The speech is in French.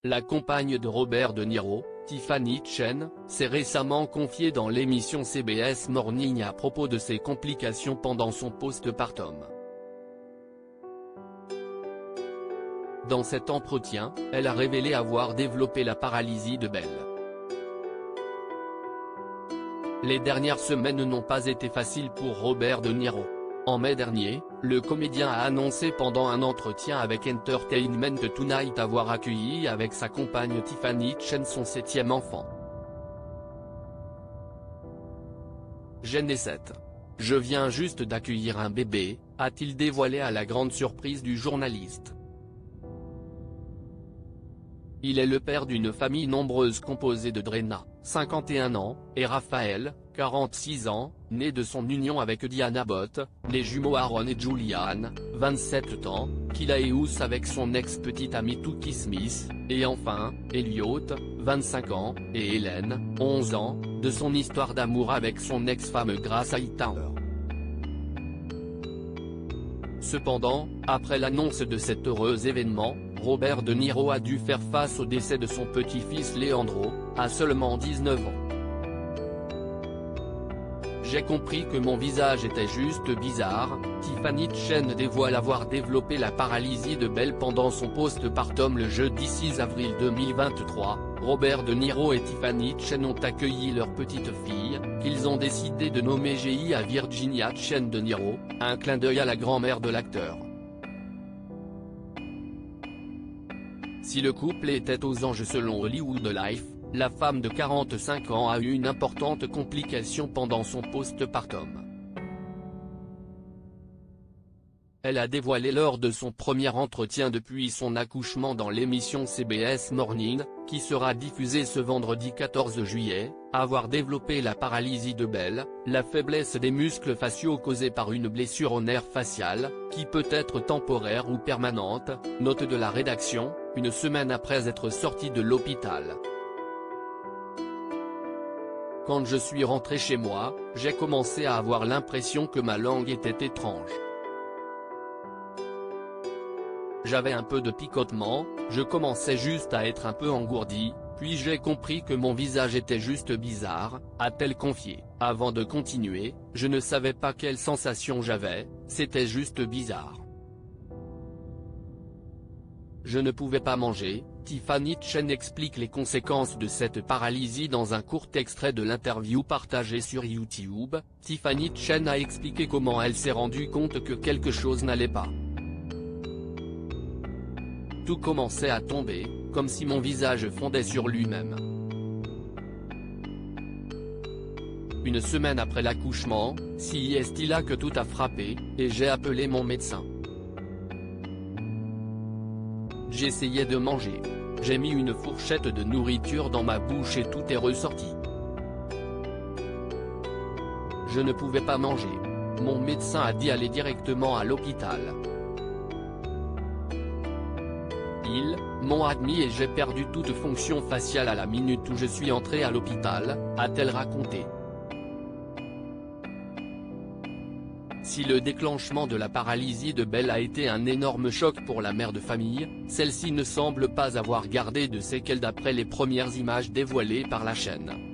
la compagne de Robert De Niro, Tiffany Chen, s'est récemment confiée dans l'émission CBS Morning à propos de ses complications pendant son postpartum. Dans cet entretien, elle a révélé avoir développé la paralysie de Bell. Les dernières semaines n'ont pas été faciles pour Robert De Niro. En mai dernier, le comédien a annoncé pendant un entretien avec Entertainment Tonight avoir accueilli avec sa compagne Tiffany Chen son 7e enfant. J'ai né 7. Je viens juste d'accueillir un bébé, a-t-il dévoilé à la grande surprise du journaliste. Il est le père d'une famille nombreuse composée de Drena, 51 ans, et Raphaël, 46 ans, né de son union avec Diana Bott, les jumeaux Aaron et Julianne, 27 ans, qu'il a épousé avec son ex-petite amie Toukie Smith, et enfin, Elliot, 25 ans, et Hélène, 11 ans, de son histoire d'amour avec son ex-femme Grace Hightower. Cependant, après l'annonce de cet heureux événement, Robert De Niro a dû faire face au décès de son petit-fils Leandro, à seulement 19 ans. J'ai compris que mon visage était juste bizarre, Tiffany Chen dévoile avoir développé la paralysie de Bell pendant son postpartum le jeudi 6 avril 2023, Robert De Niro et Tiffany Chen ont accueilli leur petite fille, qu'ils ont décidé de nommer Gia Virginia Chen De Niro, un clin d'œil à la grand-mère de l'acteur. Si le couple était aux anges selon Hollywood Life, la femme de 45 ans a eu une importante complication pendant son postpartum. Elle a dévoilé lors de son premier entretien depuis son accouchement dans l'émission CBS Morning, qui sera diffusée ce vendredi 14 juillet, avoir développé la paralysie de Bell, la faiblesse des muscles faciaux causée par une blessure au nerf facial, qui peut être temporaire ou permanente, note de la rédaction, une semaine après être sortie de l'hôpital. Quand je suis rentré chez moi, j'ai commencé à avoir l'impression que ma langue était étrange. J'avais un peu de picotement, je commençais juste à être un peu engourdi, puis j'ai compris que mon visage était juste bizarre, a-t-elle confié. Avant de continuer, je ne savais pas quelle sensation j'avais, c'était juste bizarre. Je ne pouvais pas manger. Tiffany Chen explique les conséquences de cette paralysie dans un court extrait de l'interview partagée sur YouTube. Tiffany Chen a expliqué comment elle s'est rendue compte que quelque chose n'allait pas. Tout commençait à tomber, comme si mon visage fondait sur lui-même. Une semaine après l'accouchement, c'est là que tout a frappé, et j'ai appelé mon médecin. J'essayais de manger. J'ai mis une fourchette de nourriture dans ma bouche et tout est ressorti. Je ne pouvais pas manger. Mon médecin a dit aller directement à l'hôpital. Ils m'ont admis et j'ai perdu toute fonction faciale à la minute où je suis entré à l'hôpital, a-t-elle raconté. Si le déclenchement de la paralysie de Bell a été un énorme choc pour la mère de famille, celle-ci ne semble pas avoir gardé de séquelles d'après les premières images dévoilées par la chaîne.